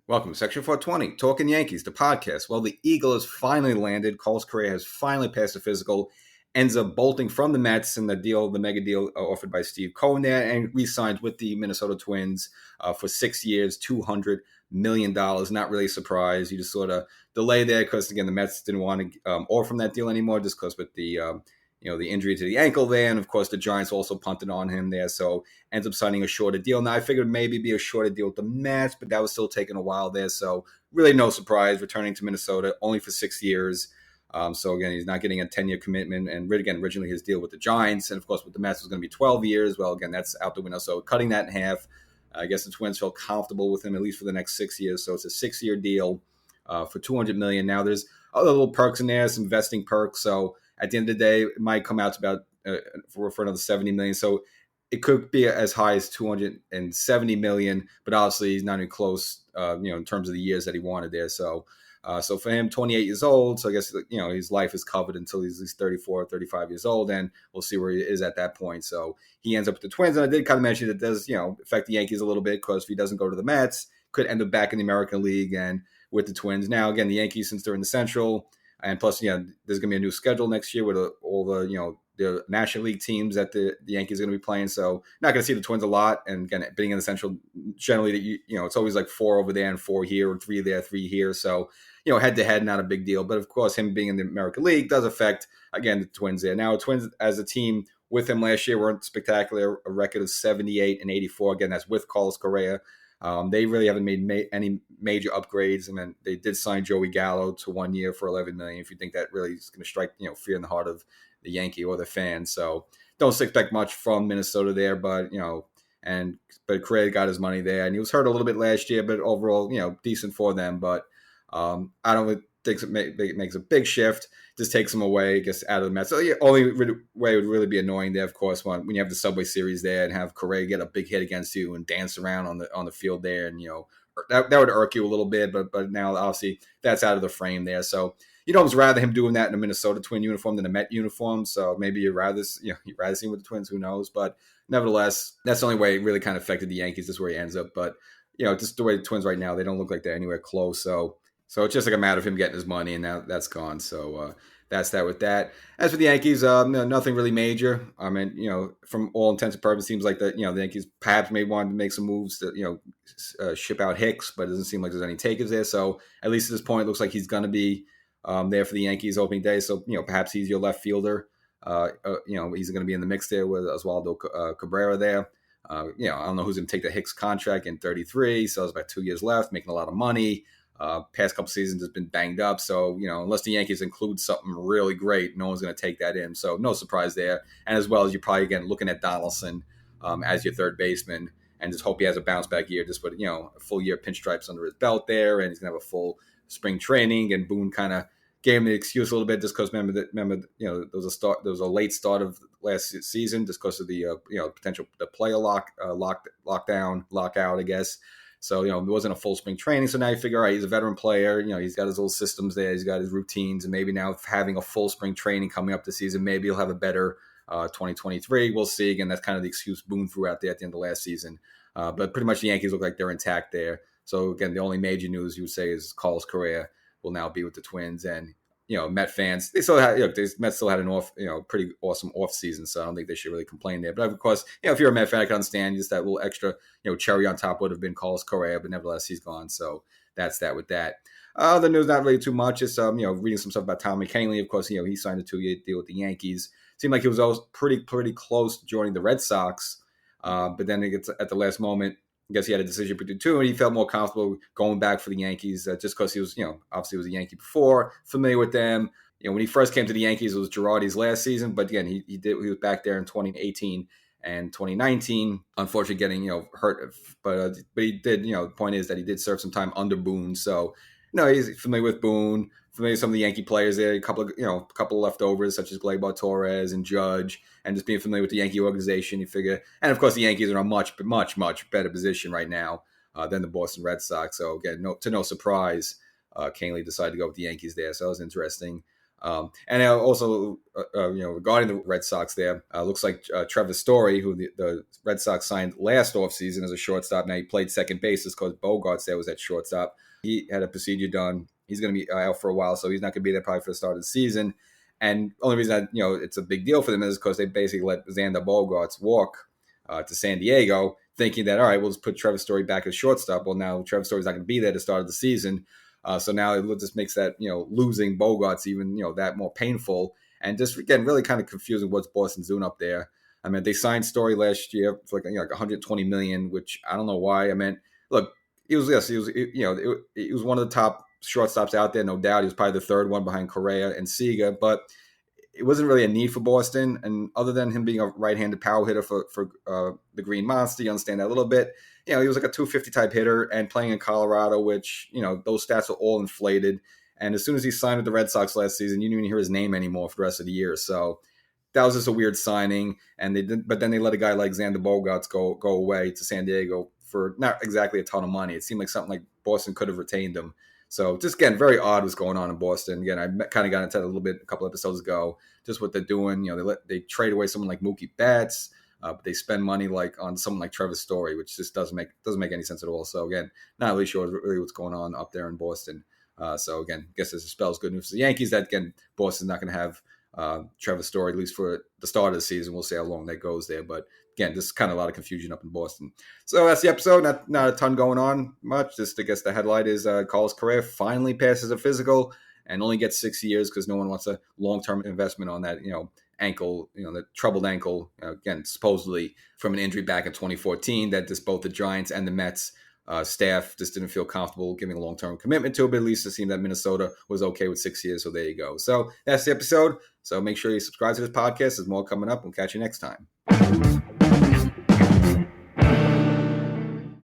Welcome to Section 420, Talkin Yankees, the podcast. Well, the Eagle has finally landed. Carlos Correa has finally passed the physical, ends up bolting from the Mets in the mega deal offered by Steve Cohen there, and re-signed with the Minnesota Twins for 6 years, $200 million. Not really a surprise. You just sort of delay there because, again, the Mets didn't want to offer from that deal anymore just because with the the injury to the ankle there, and of course the Giants also punted on him there, so ends up signing a shorter deal. Now I figured maybe be a shorter deal with the Mets, but that was still taking a while there, so really no surprise, returning to Minnesota only for 6 years. So again, he's not getting a 10-year commitment, and again, originally his deal with the Giants, and of course with the Mets was going to be 12 years. Well, again, that's out the window, so cutting that in half. I guess the Twins felt comfortable with him at least for the next 6 years, so it's a 6-year deal for $200 million. Now there's other little perks in there, some vesting perks, so at the end of the day, it might come out to about for another $70 million. So it could be as high as $270 million, but obviously he's not even close, in terms of the years that he wanted there. So for him, 28 years old. So I guess, his life is covered until he's at least 34, 35 years old, and we'll see where he is at that point. So he ends up with the Twins. And I did kind of mention that does, affect the Yankees a little bit because if he doesn't go to the Mets, could end up back in the American League and with the Twins. Now, again, the Yankees, since they're in the Central, and plus, there's going to be a new schedule next year with all the National League teams that the Yankees are going to be playing. So not going to see the Twins a lot. And again, being in the Central, generally, it's always like 4 over there and 4 here, or 3 there, 3 here. So, head to head, not a big deal. But of course, him being in the American League does affect, again, the Twins there. Now, the Twins as a team with him last year weren't spectacular, a record of 78 and 84. Again, that's with Carlos Correa. They really haven't made any major upgrades. And then they did sign Joey Gallo to 1 year for $11 million. If you think that really is going to strike, fear in the heart of the Yankee or the fans. So don't expect much from Minnesota there, but, but Correa got his money there, and he was hurt a little bit last year, but overall, decent for them. But I don't think it makes a big shift. Just takes him away, I guess, out of the Mets. So only way it would really be annoying there, of course, when you have the Subway Series there and have Correa get a big hit against you and dance around on the field there, and that would irk you a little bit. But now obviously that's out of the frame there. So you'd almost rather him doing that in a Minnesota Twin uniform than a Met uniform. So maybe you'd rather see him with the Twins. Who knows? But nevertheless, that's the only way it really kind of affected the Yankees. That's where he ends up. But just the way the Twins right now, they don't look like they're anywhere close. So it's just like a matter of him getting his money, and now that's gone. So that's that with that. As for the Yankees, nothing really major. I mean, from all intents and purposes, it seems like the Yankees perhaps may want to make some moves to ship out Hicks, but it doesn't seem like there's any takers there. So at least at this point, it looks like he's going to be there for the Yankees opening day. So perhaps he's your left fielder. He's going to be in the mix there with Oswaldo Cabrera there. I don't know who's going to take the Hicks contract in 33. So it's about 2 years left, making a lot of money. Past couple seasons has been banged up, so unless the Yankees include something really great, no one's going to take that in. So no surprise there. And as well as you're probably again looking at Donaldson as your third baseman, and just hope he has a bounce back year. Just put a full year pinstripes under his belt there, and he's going to have a full spring training. And Boone kind of gave him the excuse a little bit just because remember there was a late start of last season just because of the potential the player lockout, I guess. So, there wasn't a full spring training. So now you figure, all right, he's a veteran player. He's got his little systems there. He's got his routines. And maybe now having a full spring training coming up this season, maybe he'll have a better 2023. We'll see. Again, that's kind of the excuse Boone threw out there at the end of last season. But pretty much the Yankees look like they're intact there. So, again, the only major news you would say is Carlos Correa will now be with the Twins. And, Met fans, they still had, Mets still had an pretty awesome off season. So I don't think they should really complain there. But of course, if you're a Met fan, I can understand just that little extra, cherry on top would have been Carlos Correa, but nevertheless, he's gone. So that's that with that. Other news, not really too much. Just, reading some stuff about Tom McKinley. Of course, he signed a 2-year deal with the Yankees. Seemed like he was always pretty close to joining the Red Sox. But then it gets at the last moment, I guess he had a decision between two, and he felt more comfortable going back for the Yankees just because he was, obviously was a Yankee before, familiar with them. When he first came to the Yankees, it was Girardi's last season, but again, he was back there in 2018 and 2019. Unfortunately, getting hurt, but he did. The point is that he did serve some time under Boone, so he's familiar with Boone, familiar with some of the Yankee players there, a couple of leftovers such as Gleyber Torres and Judge, and just being familiar with the Yankee organization, you figure. And of course, the Yankees are in a much better position right now than the Boston Red Sox. So again, no surprise, Canely decided to go with the Yankees there. So that was interesting. And also, regarding the Red Sox there, looks like Trevor Story, who the Red Sox signed last offseason as a shortstop. Now he played second base because Bogarts there was at shortstop. He had a procedure done. He's going to be out for a while, so he's not going to be there probably for the start of the season. And the only reason it's a big deal for them is because they basically let Xander Bogaerts walk to San Diego, thinking that, all right, we'll just put Trevor Story back as shortstop. Well, now Trevor Story's not going to be there to start of the season. So now it just makes that, losing Bogarts even, that more painful. And just, again, really kind of confusing what's Boston's doing up there. I mean, they signed Story last year for like $120 million, which I don't know why. I mean, look, he was one of the top shortstops out there, no doubt. He was probably the third one behind Correa and Seager, but it wasn't really a need for Boston. And other than him being a right-handed power hitter for the Green Monster, you understand that a little bit. He was like a 250 type hitter and playing in Colorado, which, those stats are all inflated. And as soon as he signed with the Red Sox last season, you didn't even hear his name anymore for the rest of the year. So that was just a weird signing. But then they let a guy like Xander Bogaerts go away to San Diego for not exactly a ton of money. It seemed like something like Boston could have retained him. So just, again, very odd what's going on in Boston. Again, I kind of got into that a little bit a couple episodes ago, just what they're doing. They trade away someone like Mookie Betts, but they spend money like on someone like Trevor Story, which just doesn't make any sense at all. So again, not really sure really what's going on up there in Boston. So again, I guess this spells good news for the Yankees that, again, Boston's not going to have Trevor Story, at least for the start of the season. We'll see how long that goes there. But again, just kind of a lot of confusion up in Boston. So that's the episode. Not a ton going on much. Just, I guess, the headlight is Carlos Correa finally passes a physical and only gets 6 years because no one wants a long-term investment on that, ankle, the troubled ankle, again, supposedly from an injury back in 2014 that just both the Giants and the Mets staff just didn't feel comfortable giving a long-term commitment to, but at least it seemed that Minnesota was okay with 6 years. So there you go. So that's the episode. So make sure you subscribe to this podcast. There's more coming up. We'll catch you next time.